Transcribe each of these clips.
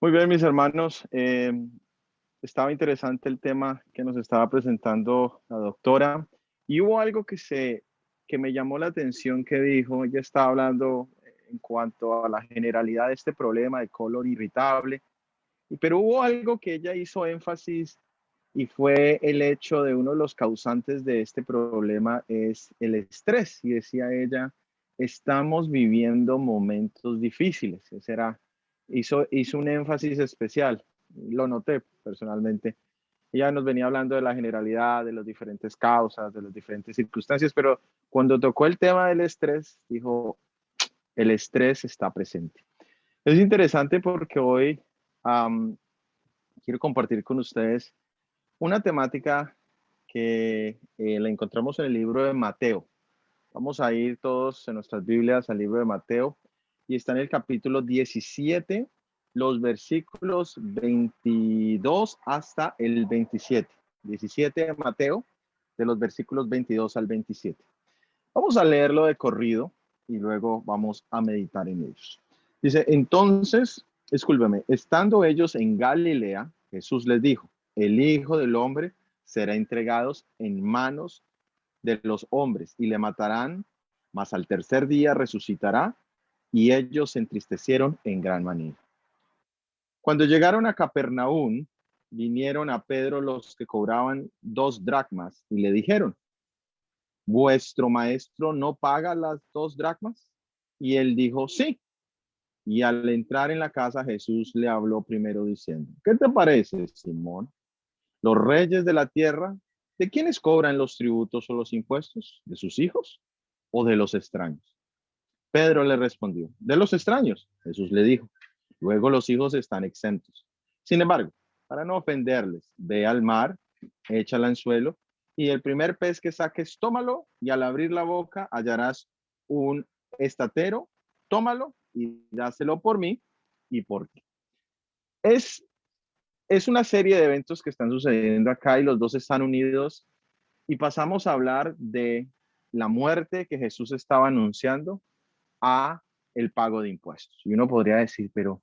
Muy bien, mis hermanos. Estaba interesante el tema que nos estaba presentando la doctora y hubo algo que me llamó la atención que dijo. Ella estaba hablando en cuanto a la generalidad de este problema de colon irritable, pero hubo algo que ella hizo énfasis y fue el hecho de uno de los causantes de este problema es el estrés. Y decía ella, estamos viviendo momentos difíciles. Hizo un énfasis especial, lo noté personalmente. Ella nos venía hablando de la generalidad, de las diferentes causas, de las diferentes circunstancias, pero cuando tocó el tema del estrés, dijo, el estrés está presente. Es interesante porque hoy um, quiero compartir con ustedes una temática que la encontramos en el libro de Mateo. Vamos a ir todos en nuestras Biblias al libro de Mateo y está en el capítulo 17, los versículos 22 hasta el 27. 17 de Mateo, de los versículos 22 al 27. Vamos a leerlo de corrido y luego vamos a meditar en ellos. Dice, entonces, discúlpeme, estando ellos en Galilea, Jesús les dijo, el Hijo del Hombre será entregado en manos de los hombres y le matarán, mas al tercer día resucitará. Y ellos se entristecieron en gran manera. Cuando llegaron a Capernaum, vinieron a Pedro los que cobraban 2 dracmas y le dijeron, ¿vuestro maestro no paga las 2 dracmas? Y él dijo, sí. Y al entrar en la casa, Jesús le habló primero diciendo, ¿qué te parece, Simón? ¿Los reyes de la tierra, de quiénes cobran los tributos o los impuestos? ¿De sus hijos o de los extraños? Pedro le respondió, de los extraños. Jesús le dijo, luego los hijos están exentos. Sin embargo, para no ofenderles, ve al mar, echa el anzuelo y el primer pez que saques, tómalo y al abrir la boca hallarás un estatero, tómalo y dáselo por mí y por ti. Es, es una serie de eventos que están sucediendo acá y los dos están unidos y pasamos a hablar de la muerte que Jesús estaba anunciando a el pago de impuestos. Y uno podría decir, pero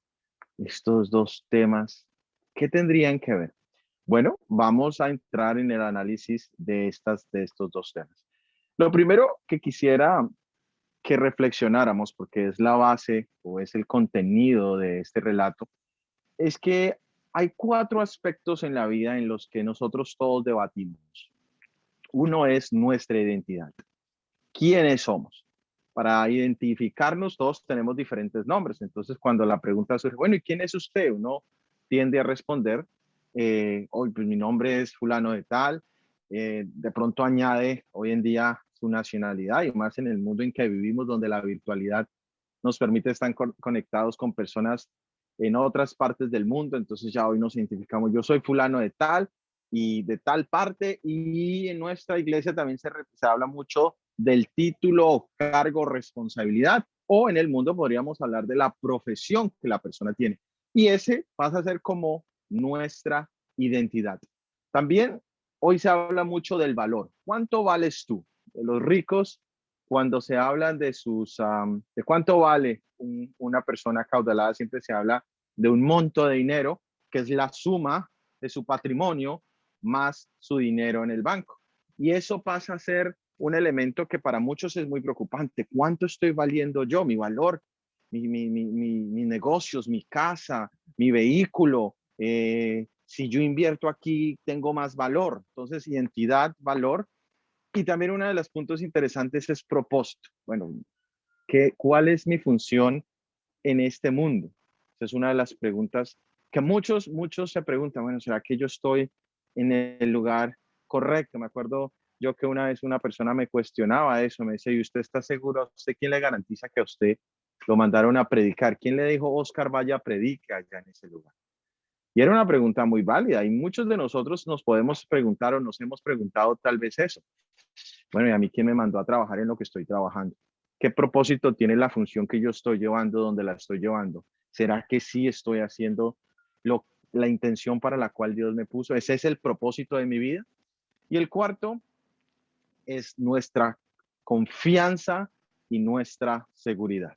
estos dos temas, ¿qué tendrían que ver? Bueno, vamos a entrar en el análisis de estos dos temas. Lo primero que quisiera que reflexionáramos, porque es la base o es el contenido de este relato, es que hay 4 aspectos en la vida en los que nosotros todos debatimos. Uno es nuestra identidad. ¿Quiénes somos? Para identificarnos todos tenemos diferentes nombres. Entonces, cuando la pregunta surge, bueno, ¿y quién es usted? Uno tiende a responder, hoy pues mi nombre es fulano de tal. De pronto añade hoy en día su nacionalidad y más en el mundo en que vivimos, donde la virtualidad nos permite estar conectados con personas en otras partes del mundo. Entonces ya hoy nos identificamos, yo soy fulano de tal y de tal parte, y en nuestra iglesia también se habla mucho del título, cargo, responsabilidad, o en el mundo podríamos hablar de la profesión que la persona tiene. Y ese pasa a ser como nuestra identidad. También hoy se habla mucho del valor. ¿Cuánto vales tú? De los ricos, cuando se hablan de de cuánto vale una persona acaudalada, siempre se habla de un monto de dinero que es la suma de su patrimonio más su dinero en el banco. Y eso pasa a ser un elemento que para muchos es muy preocupante. ¿Cuánto estoy valiendo yo? Mi valor, mis negocios, mi casa, mi vehículo. Si yo invierto aquí, tengo más valor. Entonces, identidad, valor. Y también uno de los puntos interesantes es propósito. Bueno, ¿cuál es mi función en este mundo? Esa es una de las preguntas que muchos se preguntan. Bueno, ¿será que yo estoy en el lugar correcto? Me acuerdo yo que una vez una persona me cuestionaba eso, me dice, ¿y usted está seguro? ¿Usted quién le garantiza que a usted lo mandaron a predicar? ¿Quién le dijo, Oscar, vaya, predica allá en ese lugar? Y era una pregunta muy válida y muchos de nosotros nos podemos preguntar o nos hemos preguntado tal vez eso. Bueno, ¿y a mí quién me mandó a trabajar en lo que estoy trabajando? ¿Qué propósito tiene la función que yo estoy llevando donde la estoy llevando? ¿Será que sí estoy haciendo la intención para la cual Dios me puso? ¿Ese es el propósito de mi vida? Y el cuarto es nuestra confianza y nuestra seguridad.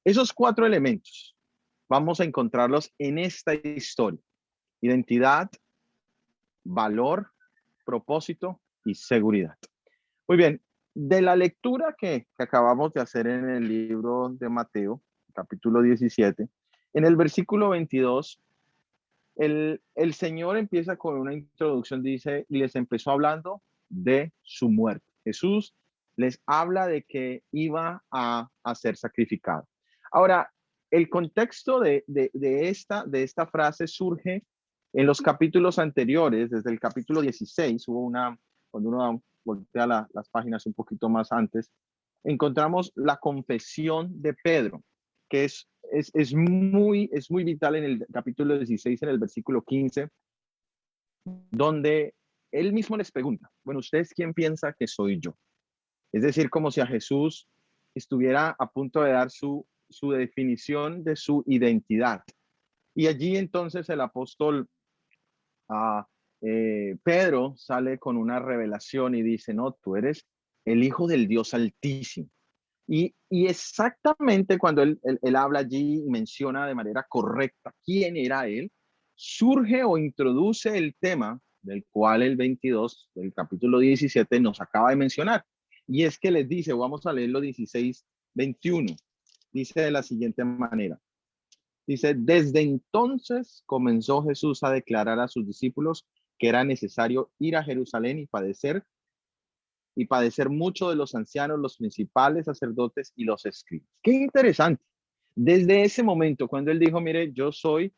Esos 4 elementos, vamos a encontrarlos en esta historia. Identidad, valor, propósito y seguridad. Muy bien, de la lectura que acabamos de hacer en el libro de Mateo, capítulo 17, en el versículo 22, el Señor empieza con una introducción, dice, y les empezó hablando de su muerte. Jesús les habla de que iba a ser sacrificado. Ahora, el contexto de esta frase surge en los capítulos anteriores, desde el capítulo 16, hubo una, cuando uno voltea las páginas un poquito más antes, encontramos la confesión de Pedro, que es muy vital en el capítulo 16, en el versículo 15, donde él mismo les pregunta, bueno, ¿ustedes quién piensa que soy yo? Es decir, como si a Jesús estuviera a punto de dar su definición de su identidad. Y allí entonces el apóstol Pedro sale con una revelación y dice, no, tú eres el Hijo del Dios Altísimo. Y exactamente cuando él habla allí y menciona de manera correcta quién era él, surge o introduce el tema del cual el 22 del capítulo 17 nos acaba de mencionar. Y es que les dice, vamos a leerlo 16, 21, dice de la siguiente manera. Dice, desde entonces comenzó Jesús a declarar a sus discípulos que era necesario ir a Jerusalén y padecer mucho de los ancianos, los principales sacerdotes y los escribas. Qué interesante. Desde ese momento, cuando él dijo, mire, yo soy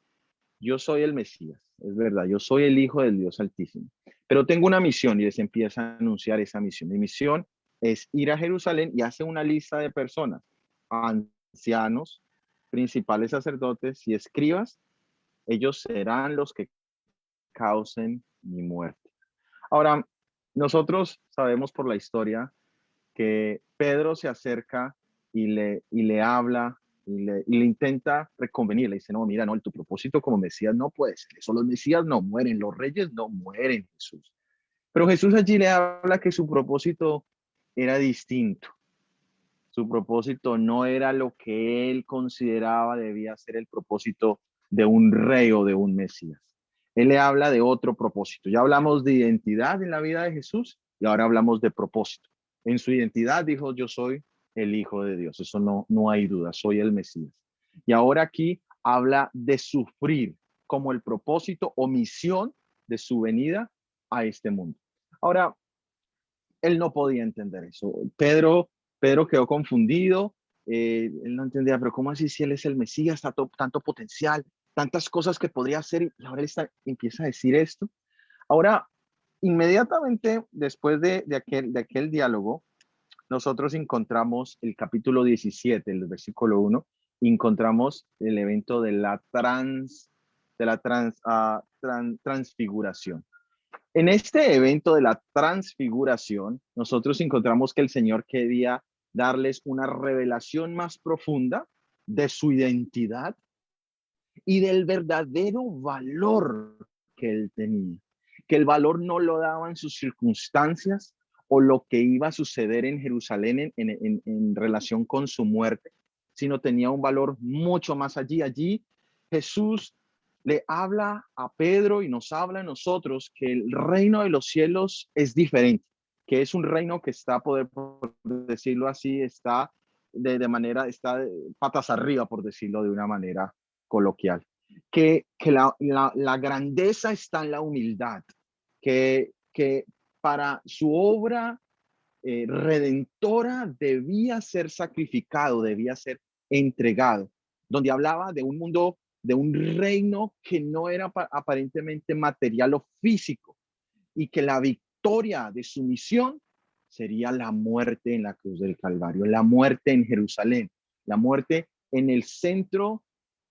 el Mesías, es verdad, yo soy el Hijo del Dios Altísimo, pero tengo una misión y les empieza a anunciar esa misión. Mi misión es ir a Jerusalén y hace una lista de personas, ancianos, principales sacerdotes y escribas, ellos serán los que causen mi muerte. Ahora, nosotros sabemos por la historia que Pedro se acerca y le habla y le intenta reconvenir. Le dice, no, mira, no, tu propósito como Mesías no puede ser eso. Los Mesías no mueren, los reyes no mueren, Jesús. Pero Jesús allí le habla que su propósito era distinto. Su propósito no era lo que él consideraba debía ser el propósito de un rey o de un Mesías. Él le habla de otro propósito. Ya hablamos de identidad en la vida de Jesús y ahora hablamos de propósito. En su identidad dijo, yo soy el Hijo de Dios. Eso no hay duda, soy el Mesías. Y ahora aquí habla de sufrir como el propósito o misión de su venida a este mundo. Ahora, él no podía entender eso. Pedro quedó confundido, él no entendía, pero ¿cómo así si él es el Mesías, tanto potencial, tantas cosas que podría hacer y ahora él empieza a decir esto? Ahora, inmediatamente después de aquel diálogo, nosotros encontramos el capítulo 17, el versículo 1, encontramos el evento de la transfiguración. En este evento de la transfiguración, nosotros encontramos que el Señor quería darles una revelación más profunda de su identidad y del verdadero valor que él tenía. Que el valor no lo daban sus circunstancias o lo que iba a suceder en Jerusalén en relación con su muerte, sino tenía un valor mucho más allí. Allí Jesús le habla a Pedro y nos habla a nosotros que el reino de los cielos es diferente, que es un reino que está, por decirlo así, está está patas arriba, por decirlo de una manera coloquial. Que la grandeza está en la humildad, que para su obra redentora debía ser sacrificado, debía ser entregado, donde hablaba de un mundo, de un reino que no era aparentemente material o físico, y que la victoria de su misión sería la muerte en la cruz del Calvario, la muerte en Jerusalén, la muerte en el centro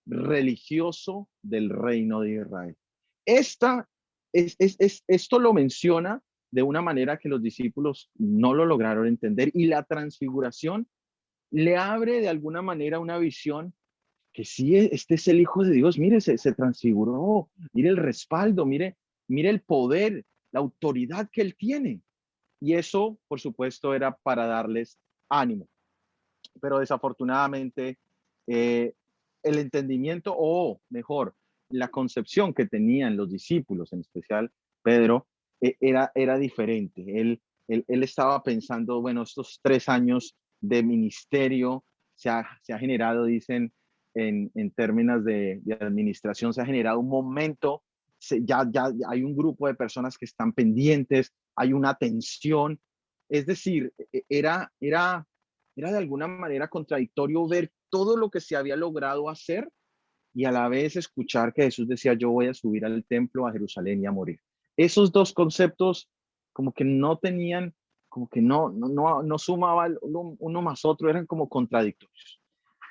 religioso del reino de Israel. Esta, esto lo menciona de una manera que los discípulos no lo lograron entender y la transfiguración le abre de alguna manera una visión que sí, este es el Hijo de Dios, mire, se transfiguró, mire el respaldo, mire el poder, la autoridad que él tiene. Y eso, por supuesto, era para darles ánimo. Pero desafortunadamente, eh, el entendimiento, o mejor, la concepción que tenían los discípulos, en especial Pedro, era diferente. Él estaba pensando, bueno, estos 3 años de ministerio se ha generado, dicen, en términos de administración, se ha generado un momento, ya hay un grupo de personas que están pendientes, hay una tensión. Es decir, era de alguna manera contradictorio ver todo lo que se había logrado hacer y a la vez escuchar que Jesús decía, yo voy a subir al templo a Jerusalén y a morir. Esos dos conceptos como que no tenían, como que no sumaba uno más otro, eran como contradictorios.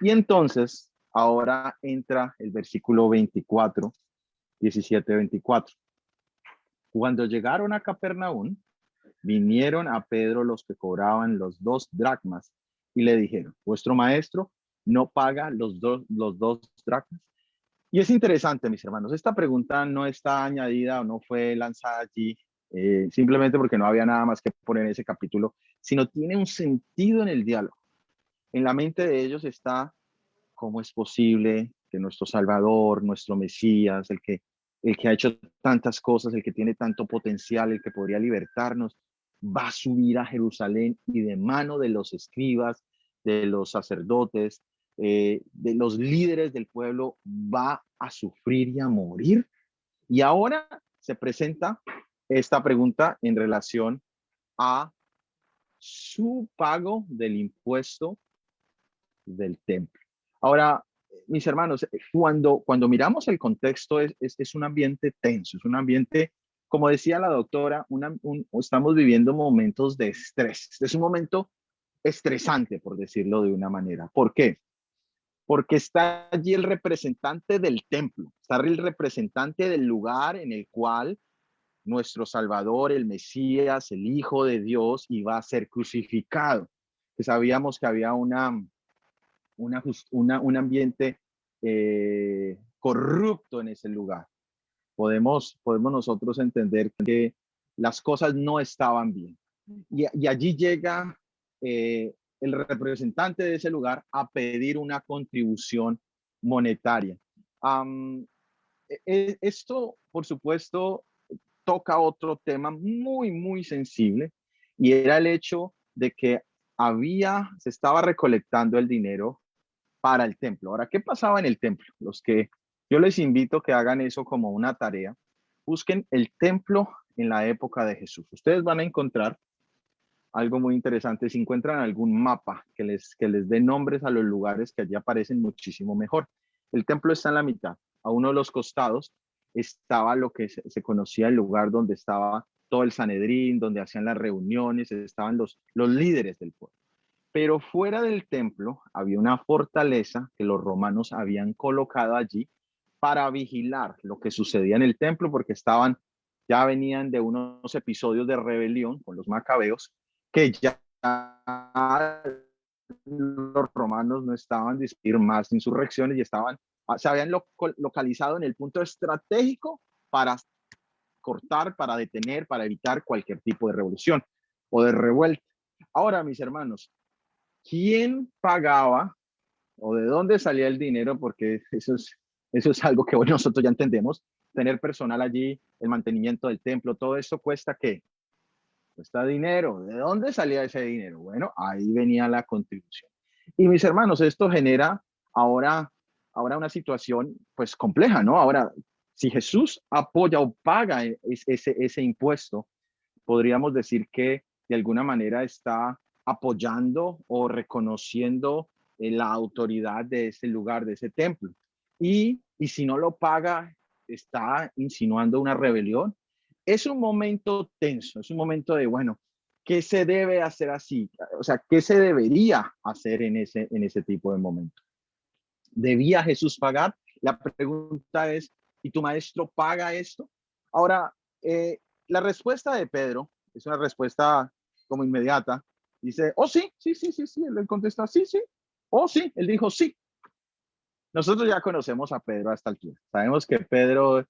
Y entonces, ahora entra el versículo 24, 17, 24. Cuando llegaron a Capernaum, vinieron a Pedro los que cobraban los 2 dracmas y le dijeron, vuestro maestro no paga los dos dracmas. Y es interesante, mis hermanos, esta pregunta no está añadida o no fue lanzada allí simplemente porque no había nada más que poner en ese capítulo, sino tiene un sentido en el diálogo. En la mente de ellos está cómo es posible que nuestro Salvador, nuestro Mesías, el que ha hecho tantas cosas, el que tiene tanto potencial, el que podría libertarnos, va a subir a Jerusalén y de mano de los escribas, de los sacerdotes, de los líderes del pueblo, va a sufrir y a morir. Y ahora se presenta esta pregunta en relación a su pago del impuesto del templo. Ahora, mis hermanos, cuando miramos el contexto es un ambiente tenso, es un ambiente, como decía la doctora, estamos viviendo momentos de estrés. Es un momento estresante, por decirlo de una manera. ¿Por qué? Porque está allí el representante del templo, está el representante del lugar en el cual nuestro Salvador, el Mesías, el Hijo de Dios, iba a ser crucificado. Que sabíamos que había un ambiente corrupto en ese lugar. Podemos nosotros entender que las cosas no estaban bien. Y allí llega el representante de ese lugar a pedir una contribución monetaria. Um, Esto, por supuesto, toca otro tema muy, muy sensible, y era el hecho de que se estaba recolectando el dinero para el templo. Ahora, ¿qué pasaba en el templo? Yo les invito a que hagan eso como una tarea. Busquen el templo en la época de Jesús. Ustedes van a encontrar algo muy interesante. Si encuentran algún mapa que les dé nombres a los lugares, que allí aparecen muchísimo mejor. El templo está en la mitad. A uno de los costados estaba lo que se conocía el lugar donde estaba todo el Sanedrín, donde hacían las reuniones, estaban los líderes del pueblo. Pero fuera del templo había una fortaleza que los romanos habían colocado allí para vigilar lo que sucedía en el templo, porque ya venían de unos episodios de rebelión con los macabeos, que ya los romanos no estaban dispuestos más insurrecciones y se habían localizado en el punto estratégico para cortar, para detener, para evitar cualquier tipo de revolución o de revuelta. Ahora, mis hermanos, ¿quién pagaba o de dónde salía el dinero? Porque eso es algo que hoy nosotros ya entendemos. Tener personal allí, el mantenimiento del templo, todo eso cuesta, ¿qué? Cuesta dinero. ¿De dónde salía ese dinero? Bueno, ahí venía la contribución. Y mis hermanos, esto genera ahora una situación pues compleja, ¿no? Ahora, si Jesús apoya o paga ese impuesto, podríamos decir que de alguna manera está apoyando o reconociendo la autoridad de ese lugar, de ese templo. Y si no lo paga, está insinuando una rebelión. Es un momento tenso, es un momento de, bueno, ¿qué se debe hacer así? O sea, ¿qué se debería hacer en ese tipo de momento? ¿Debía Jesús pagar? La pregunta es, ¿y tu maestro paga esto? Ahora, la respuesta de Pedro es una respuesta como inmediata. Dice, oh, sí, sí, sí, sí, sí. Él contesta, sí, sí. Oh, sí. Él dijo, sí. Nosotros ya conocemos a Pedro a esta altura. Sabemos que Pedro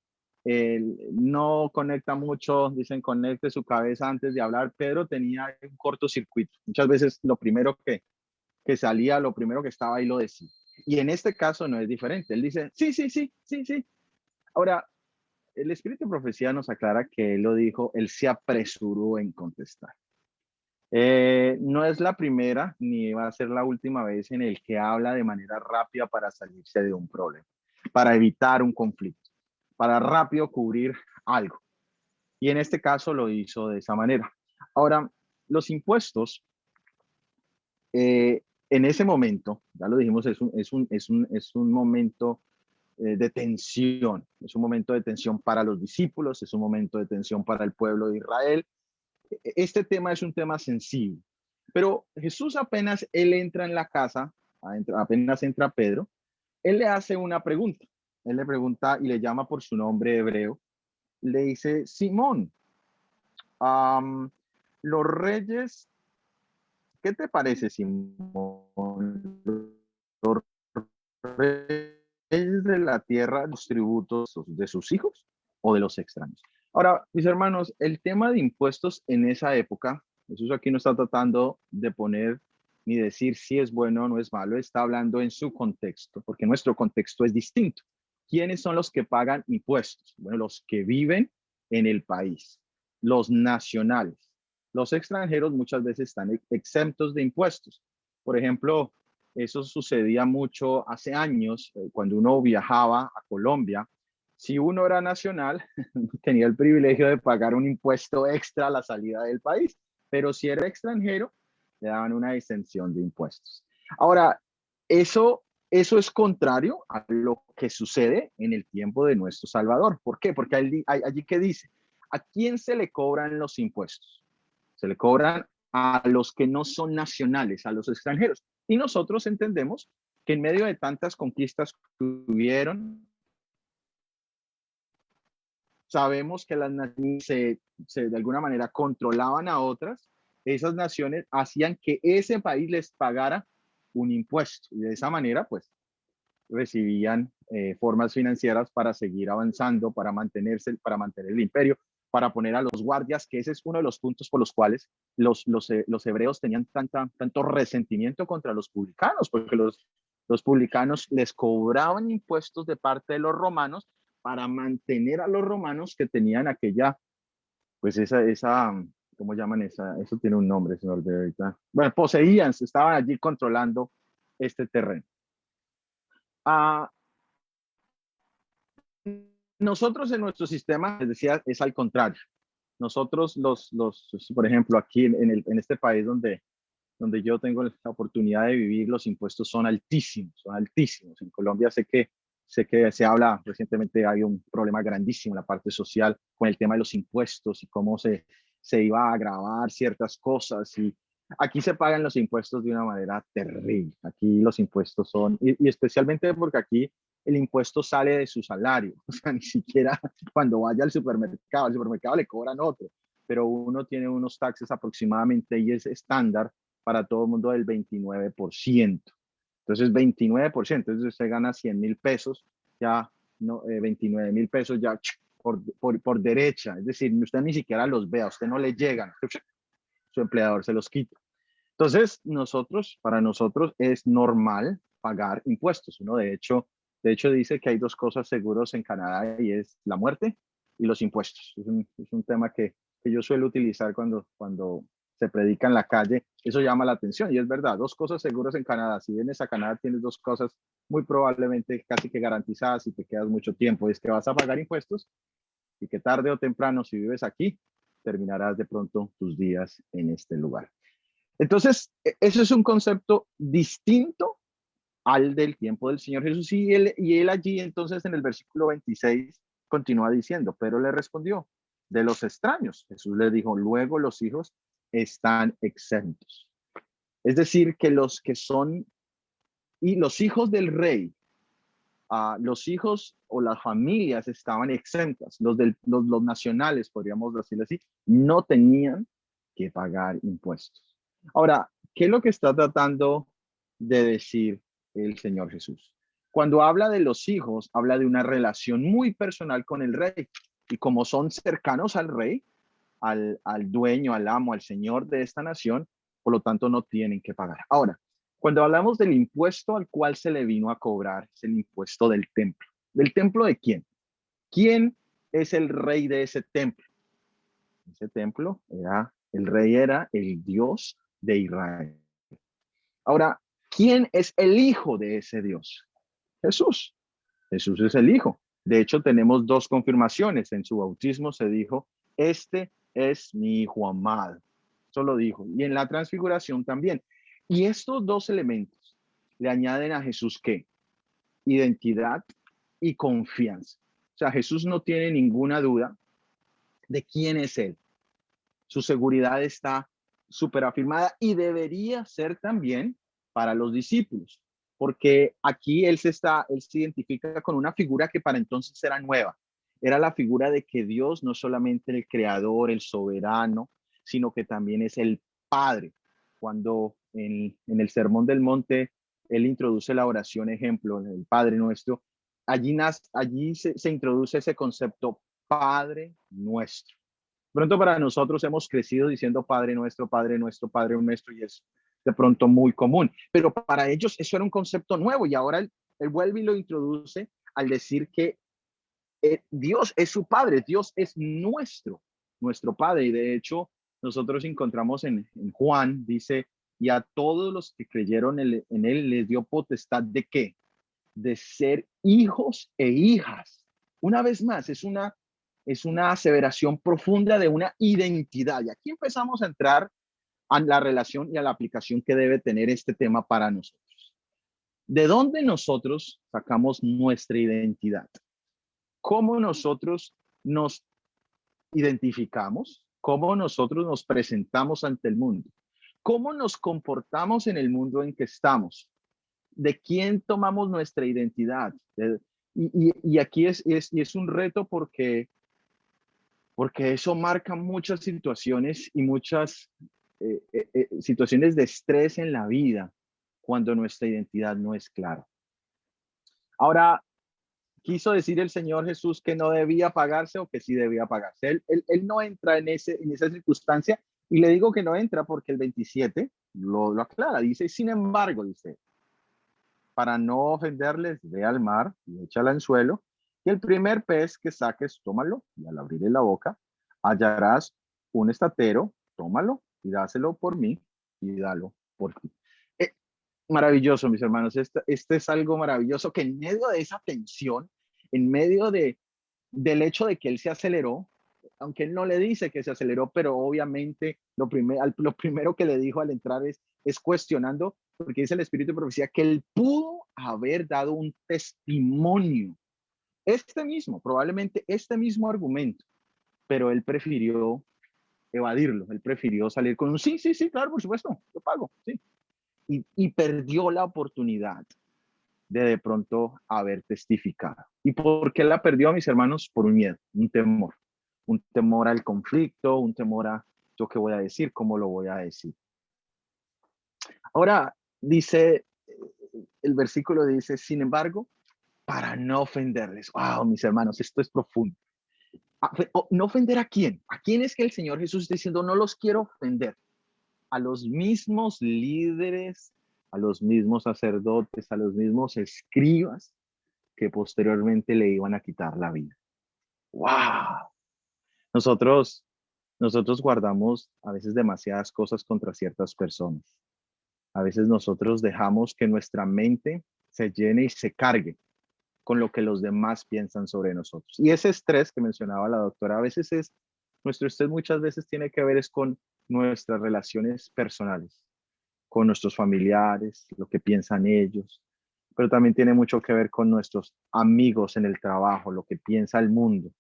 no conecta mucho, dicen conecte su cabeza antes de hablar. Pedro tenía un cortocircuito. Muchas veces lo primero que salía, lo primero que estaba ahí lo decía. Y en este caso no es diferente. Él dice, sí, sí, sí, sí, sí. Ahora, el Espíritu de Profecía nos aclara que él lo dijo, él se apresuró en contestar. No es la primera ni va a ser la última vez en el que habla de manera rápida para salirse de un problema, para evitar un conflicto, para rápido cubrir algo. Y en este caso lo hizo de esa manera. Ahora, los impuestos, en ese momento, ya lo dijimos, es un momento de tensión, es un momento de tensión para los discípulos, es un momento de tensión para el pueblo de Israel. Este tema es un tema sensible, pero Jesús apenas él entra en la casa, apenas entra Pedro, él le hace una pregunta, él le pregunta y le llama por su nombre hebreo, le dice, Simón, um, los reyes, ¿qué te parece, Simón? Los reyes de la tierra, los tributos de sus hijos o de los extraños. Ahora, mis hermanos, el tema de impuestos en esa época, Jesús aquí no está tratando de poner ni decir si es bueno o no es malo, está hablando en su contexto, porque nuestro contexto es distinto. ¿Quiénes son los que pagan impuestos? Bueno, los que viven en el país, los nacionales. Los extranjeros muchas veces están exentos de impuestos. Por ejemplo, eso sucedía mucho hace años, cuando uno viajaba a Colombia. Si uno era nacional, tenía el privilegio de pagar un impuesto extra a la salida del país, pero si era extranjero, le daban una exención de impuestos. Ahora, eso es contrario a lo que sucede en el tiempo de nuestro Salvador. ¿Por qué? Porque allí que dice, ¿a quién se le cobran los impuestos? Se le cobran a los que no son nacionales, a los extranjeros. Y nosotros entendemos que en medio de tantas conquistas que tuvieron, sabemos que las naciones de alguna manera controlaban a otras, esas naciones hacían que ese país les pagara un impuesto y de esa manera pues recibían formas financieras para seguir avanzando, para mantenerse, para mantener el imperio, para poner a los guardias, que ese es uno de los puntos por los cuales los hebreos tenían tanto resentimiento contra los publicanos, porque los publicanos les cobraban impuestos de parte de los romanos para mantener a los romanos que tenían aquella, pues esa ¿cómo llaman esa? Eso tiene un nombre, señor de ahorita. Bueno, poseían, estaban allí controlando este terreno. Ah, nosotros en nuestro sistema, les decía, es al contrario. Nosotros, por ejemplo, aquí en este país donde yo tengo la oportunidad de vivir, los impuestos son altísimos, son altísimos. En Colombia sé que se habla, recientemente hay un problema grandísimo en la parte social con el tema de los impuestos y cómo se iba a agravar ciertas cosas. Y aquí se pagan los impuestos de una manera terrible. Aquí los impuestos son, y especialmente porque aquí el impuesto sale de su salario, o sea, ni siquiera cuando vaya al supermercado le cobran otro, pero uno tiene unos taxes aproximadamente y es estándar para todo el mundo del 29%. Entonces, 29%, entonces usted gana 100,000 pesos, ya no, 29,000 pesos ya por derecha, es decir, usted ni siquiera los ve, a usted no le llegan, su empleador se los quita. Entonces, para nosotros es normal pagar impuestos. Uno, de hecho dice que hay dos cosas seguros en Canadá y es la muerte y los impuestos. Es un tema que yo suelo utilizar cuando se predica en la calle. Eso llama la atención y es verdad, dos cosas seguras en Canadá. Si vienes a Canadá tienes dos cosas muy probablemente casi que garantizadas y te quedas mucho tiempo. Es que vas a pagar impuestos y que tarde o temprano, si vives aquí, terminarás de pronto tus días en este lugar. Entonces, eso es un concepto distinto al del tiempo del Señor Jesús. Y él allí, entonces, en el versículo 26, continúa diciendo, pero le respondió, de los extraños. Jesús le dijo, luego los hijos están exentos. Es decir, que los que son, y los hijos del rey, los hijos o las familias estaban exentas. Los nacionales, podríamos decirlo así, no tenían que pagar impuestos. Ahora, ¿qué es lo que está tratando de decir el Señor Jesús? Cuando habla de los hijos, habla de una relación muy personal con el rey. Y como son cercanos al rey, al dueño, al amo, al señor de esta nación, por lo tanto no tienen que pagar. Ahora, Cuando hablamos del impuesto al cual se le vino a cobrar, es el impuesto del templo. ¿Del templo de quién? ¿Quién es el rey de ese templo? Ese templo era, el rey era el Dios de Israel. Ahora, ¿quién es el hijo de ese Dios? Jesús. Jesús es el hijo. De hecho, tenemos dos confirmaciones. En su bautismo se dijo, este es mi hijo amado. Eso lo dijo. Y en la transfiguración también. Y estos dos elementos le añaden a Jesús ¿qué? Identidad y confianza. O sea, Jesús no tiene ninguna duda de quién es él. Su seguridad está súper afirmada y debería ser también para los discípulos, porque aquí él se identifica con una figura que para entonces era nueva. Era la figura de que Dios no solamente el creador, el soberano, sino que también es el Padre. Cuando en el Sermón del Monte él introduce la oración ejemplo, el Padre Nuestro, allí se introduce ese concepto Padre Nuestro. Pronto para nosotros hemos crecido diciendo Padre Nuestro, Padre Nuestro, Padre Nuestro, y es de pronto muy común. Pero para ellos eso era un concepto nuevo y ahora él vuelve y lo introduce al decir que Dios es su Padre, Dios es nuestro Padre. Y de hecho, nosotros encontramos en Juan, dice, y a todos los que creyeron en él les dio potestad de qué? De ser hijos e hijas. Una vez más, es una aseveración profunda de una identidad. Y aquí empezamos a entrar a la relación y a la aplicación que debe tener este tema para nosotros. ¿De dónde nosotros sacamos nuestra identidad? ¿Cómo nosotros nos identificamos? ¿Cómo nosotros nos presentamos ante el mundo? ¿Cómo nos comportamos en el mundo en que estamos? ¿De quién tomamos nuestra identidad? Y aquí es un reto porque eso marca muchas situaciones y muchas situaciones de estrés en la vida cuando nuestra identidad no es clara. Ahora, quiso decir el Señor Jesús que no debía pagarse o que sí debía pagarse. Él no entra en esa circunstancia y le digo que no entra porque el 27 lo aclara. Dice, sin embargo, dice, para no ofenderles, ve al mar y echa al anzuelo, y el primer pez que saques, tómalo, y al abrirle la boca, hallarás un estatero, tómalo y dáselo por mí, y dalo por ti. Eh, Maravilloso, mis hermanos, este es algo maravilloso, que en medio de esa tensión, en medio del hecho de que él se aceleró, aunque él no le dice que se aceleró, pero obviamente lo primero que le dijo al entrar es cuestionando, porque dice el Espíritu de Profecía que él pudo haber dado un testimonio, probablemente este mismo argumento, pero él prefirió evadirlo, él prefirió salir con un sí, sí, sí, claro, por supuesto, yo pago, sí. Y perdió la oportunidad de pronto haber testificado. ¿Y por qué la perdió, mis hermanos? Por un miedo, un temor al conflicto, un temor a yo qué voy a decir, cómo lo voy a decir. Ahora dice, el versículo dice, sin embargo, para no ofenderles. Wow, mis hermanos, esto es profundo. ¿No ofender a quién? ¿A quién es que el Señor Jesús está diciendo, no los quiero ofender? A los mismos líderes, a los mismos sacerdotes, a los mismos escribas que posteriormente le iban a quitar la vida. ¡Wow! Nosotros, nosotros guardamos a veces demasiadas cosas contra ciertas personas. A veces nosotros dejamos que nuestra mente se llene y se cargue con lo que los demás piensan sobre nosotros. Y ese estrés que mencionaba la doctora, a veces nuestro estrés muchas veces tiene que ver es con nuestras relaciones personales, con nuestros familiares, lo que piensan ellos, pero también tiene mucho que ver con nuestros amigos en el trabajo, lo que piensa el mundo.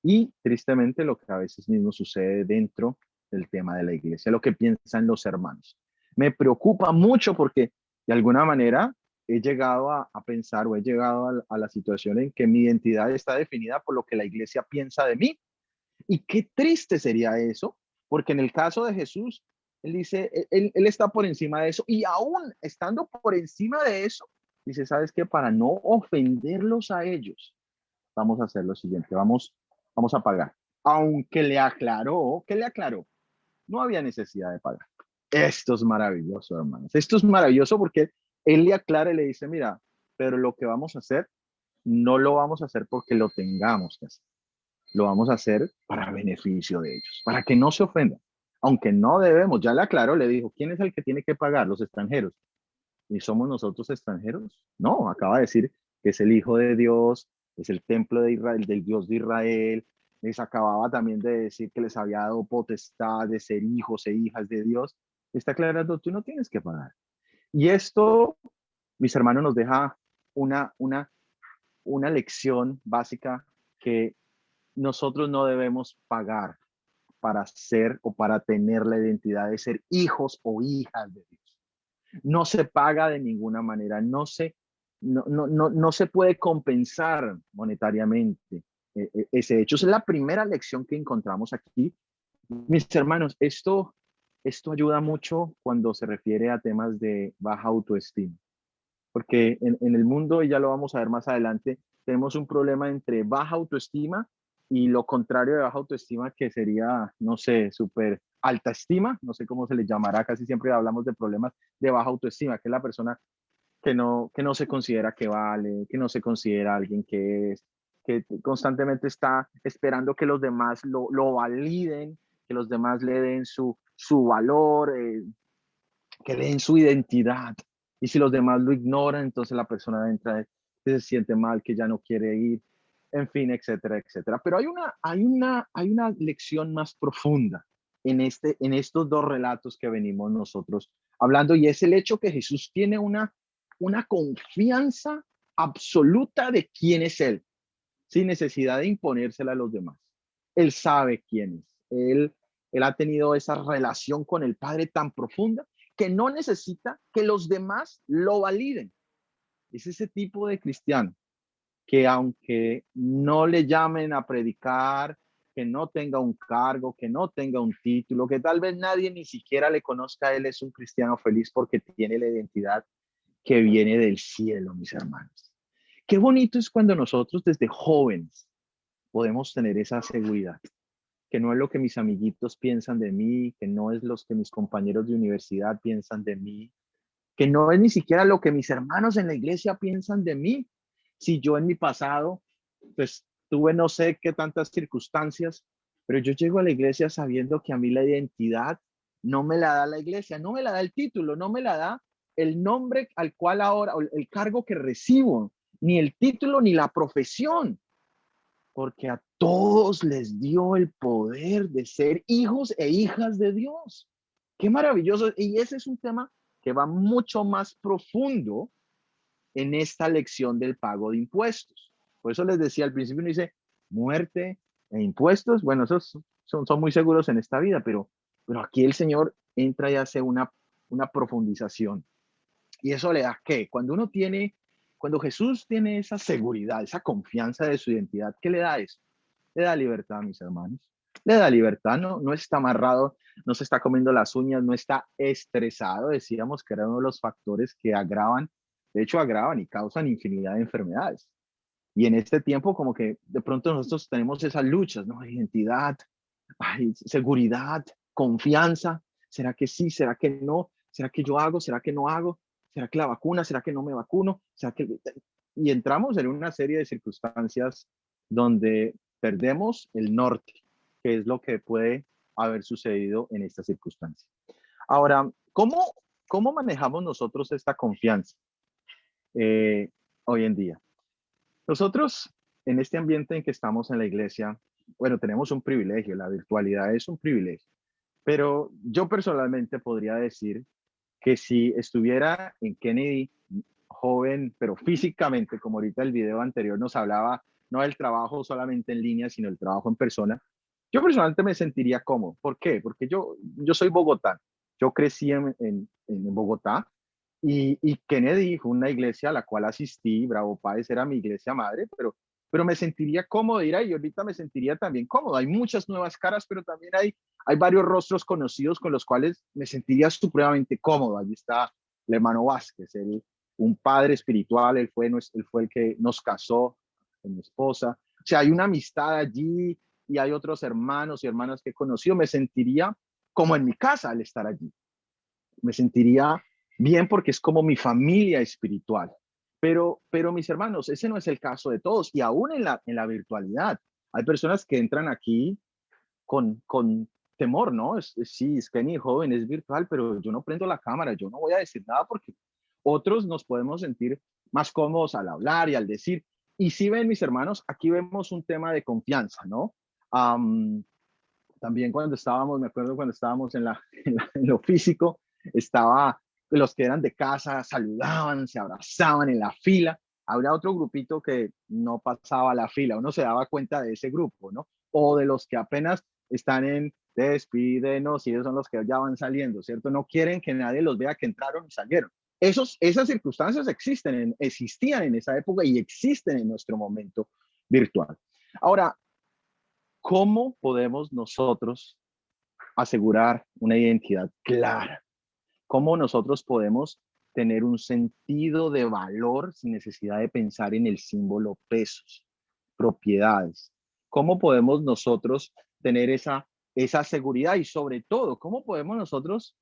Y tristemente lo que a veces mismo sucede dentro del tema de la iglesia, lo que piensan los hermanos. Me preocupa mucho porque de alguna manera he llegado a pensar o he llegado a la situación en que mi identidad está definida por lo que la iglesia piensa de mí. Y qué triste sería eso, porque en el caso de Jesús, él dice, él está por encima de eso y aún estando por encima de eso, dice, ¿sabes qué? Para no ofenderlos a ellos, vamos a hacer lo siguiente, vamos a pagar. Aunque le aclaró, ¿qué le aclaró? No había necesidad de pagar. Esto es maravilloso, hermanos. Esto es maravilloso porque él le aclara y le dice, mira, pero lo que vamos a hacer, no lo vamos a hacer porque lo tengamos que hacer. Lo vamos a hacer para beneficio de ellos, para que no se ofendan. Aunque no debemos, ya le aclaró, le dijo, ¿quién es el que tiene que pagar? Los extranjeros. ¿Y somos nosotros extranjeros? No, acaba de decir que es el Hijo de Dios, es el templo de Israel, del Dios de Israel. Les acababa también de decir que les había dado potestad de ser hijos e hijas de Dios. Está aclarando, tú no tienes que pagar. Y esto, mis hermanos, nos deja una, una, una lección básica que nosotros no debemos pagar para ser o para tener la identidad de ser hijos o hijas de Dios. No se paga de ninguna manera, no se puede compensar monetariamente ese hecho. Esa es la primera lección que encontramos aquí. Mis hermanos, esto ayuda mucho cuando se refiere a temas de baja autoestima, porque en el mundo, y ya lo vamos a ver más adelante, tenemos un problema entre baja autoestima y lo contrario de baja autoestima, que sería, no sé, súper alta estima, no sé cómo se le llamará, casi siempre hablamos de problemas de baja autoestima, que es la persona que no se considera que vale, que no se considera alguien que es, que constantemente está esperando que los demás lo validen, que los demás le den su valor, que le den su identidad. Y si los demás lo ignoran, entonces la persona entra, se siente mal, que ya no quiere ir, en fin, etcétera, etcétera. Pero hay una lección más profunda en estos dos relatos que venimos nosotros hablando, y es el hecho que Jesús tiene una confianza absoluta de quién es Él, sin necesidad de imponérsela a los demás. Él sabe quién es. Él ha tenido esa relación con el Padre tan profunda que no necesita que los demás lo validen. Es ese tipo de cristiano que aunque no le llamen a predicar, que no tenga un cargo, que no tenga un título, que tal vez nadie ni siquiera le conozca, él es un cristiano feliz porque tiene la identidad que viene del cielo, mis hermanos. Qué bonito es cuando nosotros desde jóvenes podemos tener esa seguridad, que no es lo que mis amiguitos piensan de mí, que no es lo que mis compañeros de universidad piensan de mí, que no es ni siquiera lo que mis hermanos en la iglesia piensan de mí. Si yo en mi pasado, pues tuve no sé qué tantas circunstancias, pero yo llego a la iglesia sabiendo que a mí la identidad no me la da la iglesia, no me la da el título, no me la da el nombre al cual ahora, el cargo que recibo, ni el título ni la profesión, porque a todos les dio el poder de ser hijos e hijas de Dios. Qué maravilloso. Y ese es un tema que va mucho más profundo en esta lección del pago de impuestos. Por eso les decía al principio, uno dice, muerte e impuestos, bueno, esos son muy seguros en esta vida, pero aquí el Señor entra y hace una profundización. ¿Y eso le da qué? Cuando Jesús tiene esa seguridad, esa confianza de su identidad, ¿qué le da eso? Le da libertad, mis hermanos. Le da libertad, no está amarrado, no se está comiendo las uñas, no está estresado. Decíamos que era uno de los factores que agravan, de hecho agravan y causan infinidad de enfermedades. Y en este tiempo como que de pronto nosotros tenemos esas luchas, ¿no? Identidad, ay, seguridad, confianza. ¿Será que sí? ¿Será que no? ¿Será que yo hago? ¿Será que no hago? ¿Será que la vacuna? ¿Será que no me vacuno? ¿Será que... Y entramos en una serie de circunstancias donde perdemos el norte, que es lo que puede haber sucedido en esta circunstancia. Ahora, ¿cómo manejamos nosotros esta confianza hoy en día? Nosotros, en este ambiente en que estamos en la iglesia, bueno, tenemos un privilegio, la virtualidad es un privilegio, pero yo personalmente podría decir que si estuviera en Kennedy, joven, pero físicamente, como ahorita el video anterior nos hablaba, no del trabajo solamente en línea, sino el trabajo en persona, yo personalmente me sentiría cómodo. ¿Por qué? Porque yo soy bogotano, yo crecí en Bogotá, y Kennedy fue una iglesia a la cual asistí, Bravo Páez era mi iglesia madre, pero me sentiría cómodo de ir ahí, y ahorita me sentiría también cómodo. Hay muchas nuevas caras, pero también hay varios rostros conocidos con los cuales me sentiría supremamente cómodo. Allí está el hermano Vázquez, un padre espiritual, él fue el que nos casó con mi esposa. O sea, hay una amistad allí y hay otros hermanos y hermanas que he conocido. Me sentiría como en mi casa al estar allí. me sentiría bien porque es como mi familia espiritual. Pero mis hermanos, ese no es el caso de todos. Y aún en la virtualidad, hay personas que entran aquí con temor, ¿no? Sí, es que mi joven es virtual, pero yo no prendo la cámara, yo no voy a decir nada porque otros nos podemos sentir más cómodos al hablar y al decir. Y si ven, mis hermanos, aquí vemos un tema de confianza, ¿no? Um, También cuando estábamos, me acuerdo cuando estábamos en lo físico, estaba los que eran de casa, saludaban, se abrazaban en la fila. Había otro grupito que no pasaba la fila, uno se daba cuenta de ese grupo, ¿no? O de los que apenas están en despídenos y ellos son los que ya van saliendo, ¿cierto? No quieren que nadie los vea que entraron y salieron. Esas circunstancias existían en esa época y existen en nuestro momento virtual. Ahora, ¿cómo podemos nosotros asegurar una identidad clara? ¿Cómo nosotros podemos tener un sentido de valor sin necesidad de pensar en el símbolo pesos, propiedades? ¿Cómo podemos nosotros tener esa seguridad? Y sobre todo, ¿cómo podemos nosotros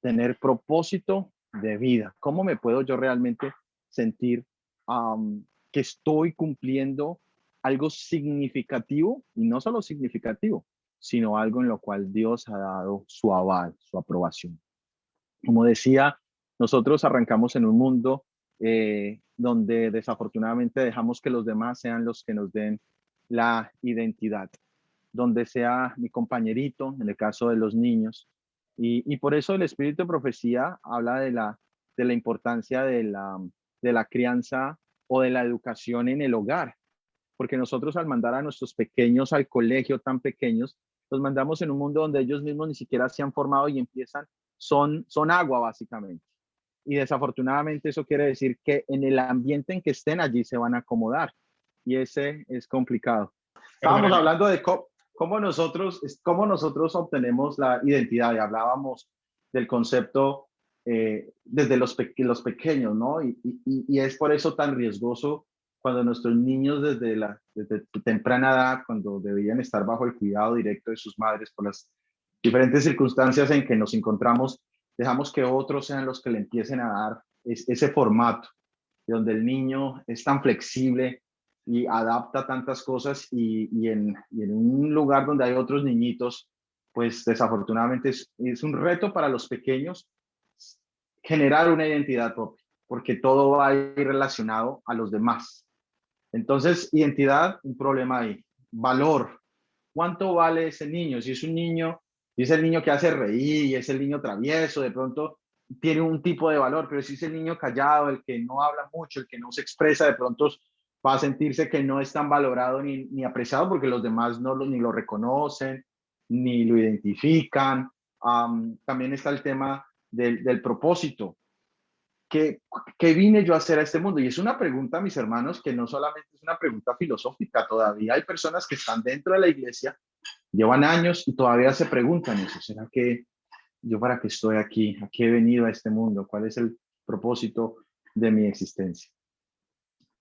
tener propósito de vida? ¿Cómo me puedo yo realmente sentir que estoy cumpliendo algo significativo y no solo significativo, sino algo en lo cual Dios ha dado su aval, su aprobación? Como decía, nosotros arrancamos en un mundo donde desafortunadamente dejamos que los demás sean los que nos den la identidad, donde sea mi compañerito, en el caso de los niños. Y por eso el espíritu de profecía habla de la importancia de la crianza o de la educación en el hogar, porque nosotros al mandar a nuestros pequeños al colegio tan pequeños, los mandamos en un mundo donde ellos mismos ni siquiera se han formado y empiezan, son agua básicamente. Y desafortunadamente eso quiere decir que en el ambiente en que estén allí se van a acomodar. Y ese es complicado. Estábamos Perdóneme. hablando de cómo nosotros obtenemos la identidad y hablábamos del concepto desde los pequeños, ¿no? Y es por eso tan riesgoso cuando nuestros niños desde temprana edad, cuando debían estar bajo el cuidado directo de sus madres por las diferentes circunstancias en que nos encontramos, dejamos que otros sean los que le empiecen a dar ese formato, donde el niño es tan flexible y adapta tantas cosas y en un lugar donde hay otros niñitos, pues desafortunadamente es un reto para los pequeños generar una identidad propia, porque todo va a ir relacionado a los demás. Entonces, identidad, un problema ahí. Valor, ¿cuánto vale ese niño? Si es un niño, si es el niño que hace reír y es el niño travieso, de pronto tiene un tipo de valor, pero si es el niño callado, el que no habla mucho, el que no se expresa, de pronto va a sentirse que no es tan valorado ni apreciado porque los demás ni lo reconocen, ni lo identifican. También está el tema del propósito. ¿Qué, ¿Qué vine yo a hacer a este mundo? Y es una pregunta, mis hermanos, que no solamente es una pregunta filosófica, todavía hay personas que están dentro de la iglesia, llevan años y todavía se preguntan eso. ¿Será que yo para qué estoy aquí? ¿A qué he venido a este mundo? ¿Cuál es el propósito de mi existencia?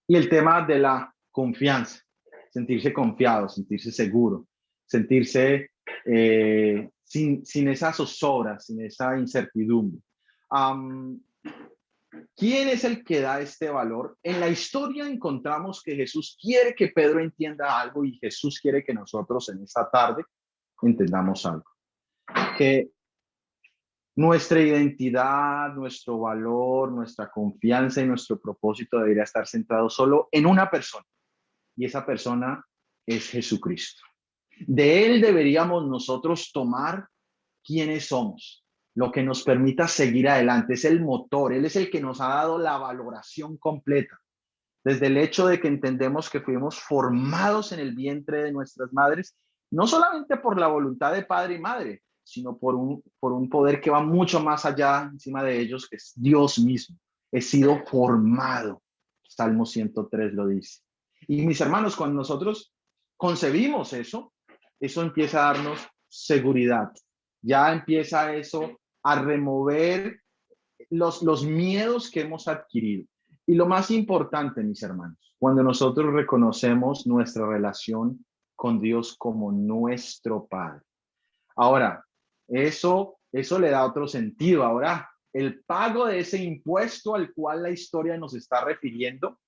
Y el tema de la confianza, sentirse confiado, sentirse seguro, sentirse sin esa zozobra, sin esa incertidumbre. ¿Quién es el que da este valor? En la historia encontramos que Jesús quiere que Pedro entienda algo y Jesús quiere que nosotros en esta tarde entendamos algo. Que nuestra identidad, nuestro valor, nuestra confianza y nuestro propósito debería estar centrado solo en una persona. Y esa persona es Jesucristo. De Él deberíamos nosotros tomar quiénes somos, lo que nos permita seguir adelante. Es el motor, Él es el que nos ha dado la valoración completa. Desde el hecho de que entendemos que fuimos formados en el vientre de nuestras madres, no solamente por la voluntad de padre y madre, sino por un poder que va mucho más allá encima de ellos, que es Dios mismo. He sido formado. Salmo 103 lo dice. Y mis hermanos, cuando nosotros concebimos eso, eso empieza a darnos seguridad. Ya empieza eso a remover los miedos que hemos adquirido. Y lo más importante, mis hermanos, cuando nosotros reconocemos nuestra relación con Dios como nuestro Padre. Ahora, eso Eso le da otro sentido. Ahora, el pago de ese impuesto al cual la historia nos está refiriendo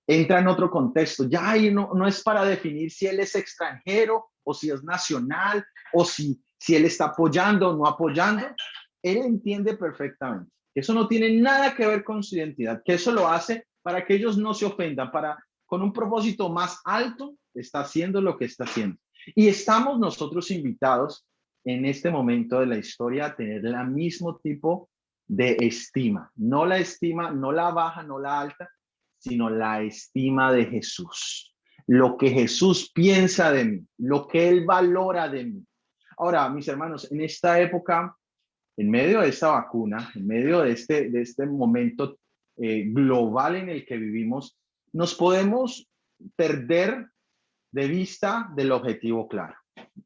entra en otro contexto. Ya ahí no es para definir si él es extranjero o si es nacional o si él está apoyando o no apoyando. Él entiende perfectamente que eso no tiene nada que ver con su identidad, que eso lo hace para que ellos no se ofendan, con un propósito más alto, está haciendo lo que está haciendo. Y estamos nosotros invitados en este momento de la historia a tener el mismo tipo de estima, no la estima, no la baja, no la alta, sino la estima de Jesús, lo que Jesús piensa de mí, lo que Él valora de mí. Ahora, mis hermanos, en esta época, en medio de esta vacuna, en medio de este momento global en el que vivimos, nos podemos perder de vista del objetivo claro.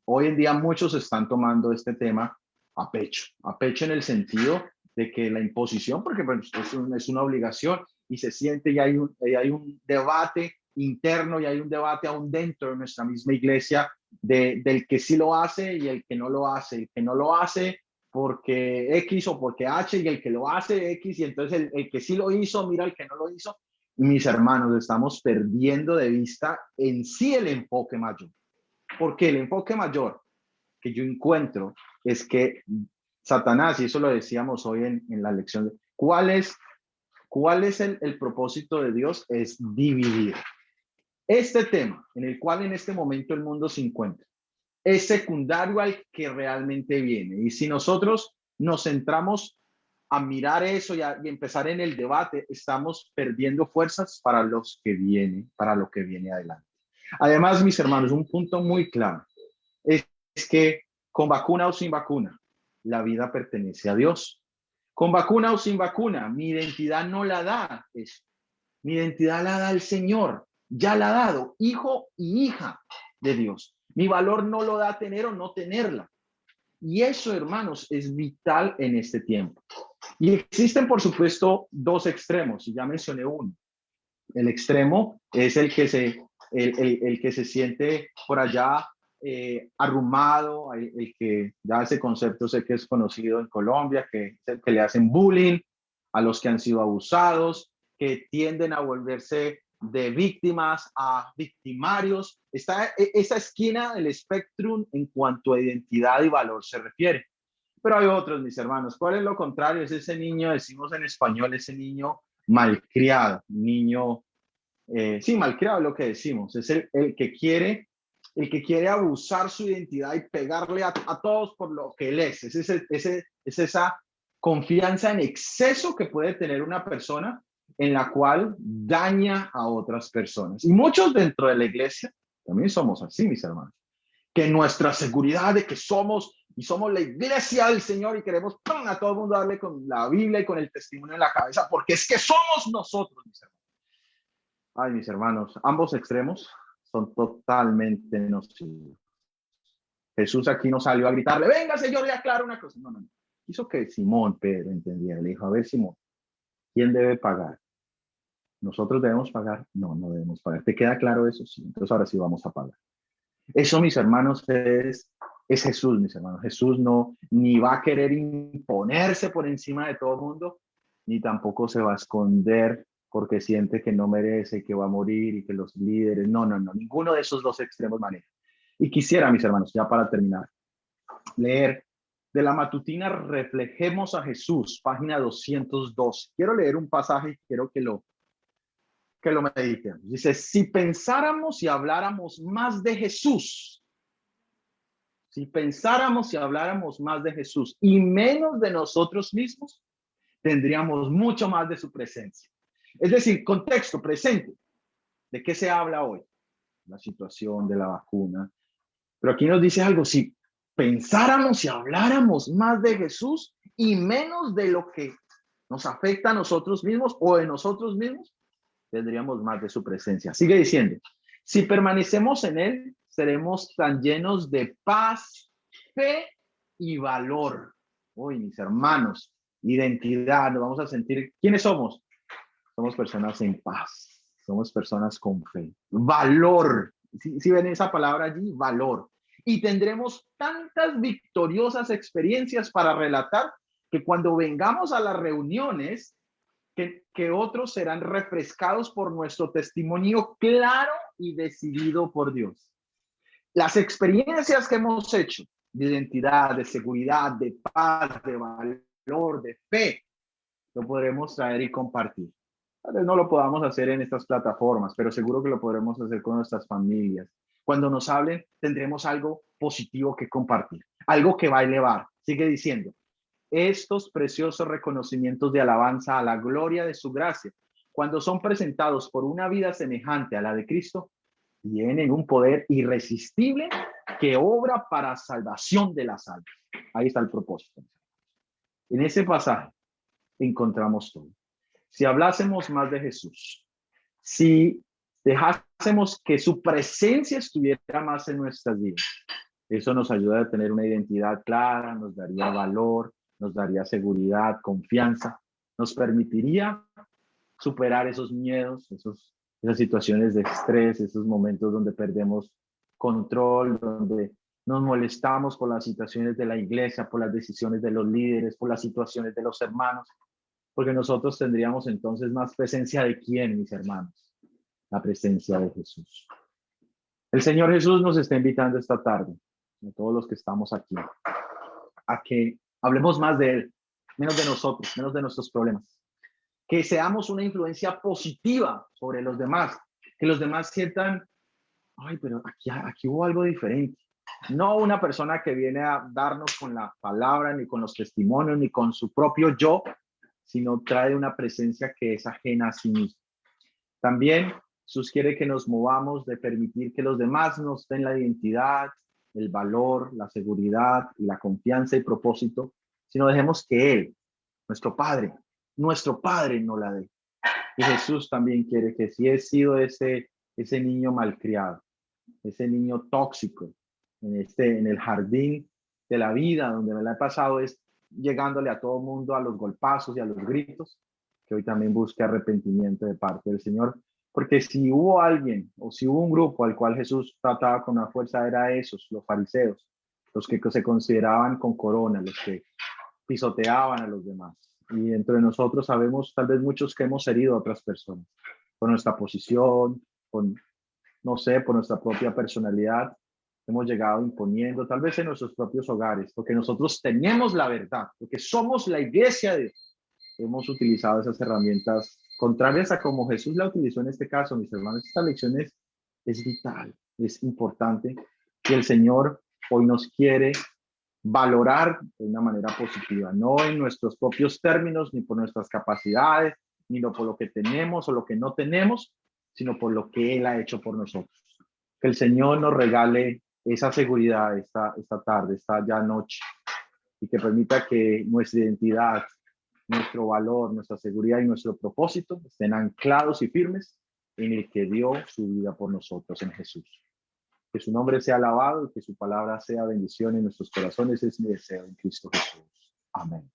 Hoy en día muchos están tomando este tema a pecho en el sentido de que la imposición, porque pues, es una obligación y se siente y hay un debate interno y hay un debate aún dentro de nuestra misma iglesia del que sí lo hace y el que no lo hace. El que no lo hace porque X o porque H y el que lo hace X y entonces el que sí lo hizo, mira el que no lo hizo. Mis hermanos, estamos perdiendo de vista en sí el enfoque mayor. Porque el enfoque mayor que yo encuentro es que Satanás, y eso lo decíamos hoy en la lección, ¿cuál es el propósito de Dios? Es dividir. Este tema en el cual en este momento el mundo se encuentra es secundario al que realmente viene. Y si nosotros nos centramos a mirar eso y empezar en el debate, estamos perdiendo fuerzas para los que vienen, para lo que viene adelante. Además, mis hermanos, un punto muy claro es que con vacuna o sin vacuna, la vida pertenece a Dios. Con vacuna o sin vacuna, mi identidad no la da eso. Mi identidad la da el Señor. Ya la ha dado, hijo y hija de Dios. Mi valor no lo da tener o no tenerla. Y eso, hermanos, es vital en este tiempo. Y existen, por supuesto, dos extremos, y ya mencioné uno. El extremo es el que se siente por allá arrumado, el que ya ese concepto sé que es conocido en Colombia, que es el que le hacen bullying a los que han sido abusados, que tienden a volverse de víctimas a victimarios. Está esa esquina del espectro en cuanto a identidad y valor se refiere. Pero hay otros, mis hermanos. ¿Cuál es lo contrario? Es ese niño, decimos en español, ese niño malcriado, niño, sí, malcriado es lo que decimos, es el que quiere abusar su identidad y pegarle a todos por lo que él es esa confianza en exceso que puede tener una persona en la cual daña a otras personas. Y muchos dentro de la iglesia también somos así, mis hermanos, que nuestra seguridad de que somos la iglesia del Señor y queremos a todo el mundo darle con la Biblia y con el testimonio en la cabeza, porque es que somos nosotros, mis hermanos. Ay, mis hermanos, ambos extremos son totalmente nocivos. Jesús aquí no salió a gritarle, venga, Señor, le aclaro una cosa. No. Hizo que Simón Pedro entendiera. Le dijo, a ver, Simón, ¿quién debe pagar? ¿Nosotros debemos pagar? No debemos pagar. ¿Te queda claro eso? Sí. Entonces ahora sí vamos a pagar. Eso, mis hermanos, es Jesús, mis hermanos. Jesús no, ni va a querer imponerse por encima de todo el mundo, ni tampoco se va a esconder porque siente que no merece, que va a morir y que los líderes, no, ninguno de esos dos extremos maneja. Y quisiera, mis hermanos, ya para terminar, leer de la matutina Reflejemos a Jesús, página 202. Quiero leer un pasaje y quiero que lo meditemos. Dice, si pensáramos y habláramos más de Jesús, si pensáramos y habláramos más de Jesús y menos de nosotros mismos, tendríamos mucho más de su presencia. Es decir, contexto presente. ¿De qué se habla hoy? La situación de la vacuna. Pero aquí nos dice algo, si pensáramos y habláramos más de Jesús y menos de lo que nos afecta a nosotros mismos o de nosotros mismos, tendríamos más de su presencia. Sigue diciendo, si permanecemos en él, seremos tan llenos de paz, fe y valor. Uy, mis hermanos, identidad, nos vamos a sentir, ¿quiénes somos? Somos personas en paz, somos personas con fe. Valor, si ven esa palabra allí, valor. y tendremos tantas victoriosas experiencias para relatar que cuando vengamos a las reuniones, que otros serán refrescados por nuestro testimonio claro y decidido por Dios. Las experiencias que hemos hecho de identidad, de seguridad, de paz, de valor, de fe, lo podremos traer y compartir. Tal vez no lo podamos hacer en estas plataformas, pero seguro que lo podremos hacer con nuestras familias. Cuando nos hablen, tendremos algo positivo que compartir, algo que va a elevar. Sigue diciendo, estos preciosos reconocimientos de alabanza a la gloria de su gracia, cuando son presentados por una vida semejante a la de Cristo, tienen un poder irresistible que obra para salvación de las almas. Ahí está el propósito. En ese pasaje encontramos todo. Si hablásemos más de Jesús, si dejásemos que su presencia estuviera más en nuestras vidas, eso nos ayuda a tener una identidad clara, nos daría valor, nos daría seguridad, confianza, nos permitiría superar esos miedos, esas situaciones de estrés, esos momentos donde perdemos control, donde nos molestamos por las situaciones de la iglesia, por las decisiones de los líderes, por las situaciones de los hermanos, porque nosotros tendríamos entonces más presencia de ¿quién, mis hermanos? La presencia de Jesús. El Señor Jesús nos está invitando esta tarde, a todos los que estamos aquí, a que hablemos más de Él, menos de nosotros, menos de nuestros problemas. Que seamos una influencia positiva sobre los demás, que los demás sientan, ay, pero aquí hubo algo diferente. No una persona que viene a darnos con la palabra, ni con los testimonios, ni con su propio yo, sino trae una presencia que es ajena a sí mismo. También Jesús quiere que nos movamos de permitir que los demás nos den la identidad, el valor, la seguridad, la confianza y propósito, sino dejemos que Él, nuestro Padre nos la dé. Y Jesús también quiere que si he sido ese niño malcriado, ese niño tóxico, en el jardín de la vida, donde me la he pasado es llegándole a todo mundo a los golpazos y a los gritos, que hoy también busque arrepentimiento de parte del Señor. Porque si hubo alguien o si hubo un grupo al cual Jesús trataba con una fuerza, era esos, los fariseos, los que se consideraban con corona, los que pisoteaban a los demás. Y entre nosotros sabemos tal vez muchos que hemos herido a otras personas, por nuestra posición, no sé, por nuestra propia personalidad, hemos llegado imponiendo, tal vez en nuestros propios hogares, porque nosotros tenemos la verdad, porque somos la iglesia de Dios. Hemos utilizado esas herramientas contrarias a como Jesús la utilizó en este caso, mis hermanos. Esta lección es vital, es importante, y el Señor hoy nos quiere valorar de una manera positiva, no en nuestros propios términos, ni por nuestras capacidades, ni por lo que tenemos o lo que no tenemos, sino por lo que Él ha hecho por nosotros. Que el Señor nos regale esa seguridad esta tarde, esta ya noche, y que permita que nuestra identidad, nuestro valor, nuestra seguridad y nuestro propósito estén anclados y firmes en el que dio su vida por nosotros, en Jesús. Que su nombre sea alabado y que su palabra sea bendición en nuestros corazones. Es mi deseo en Cristo Jesús. Amén.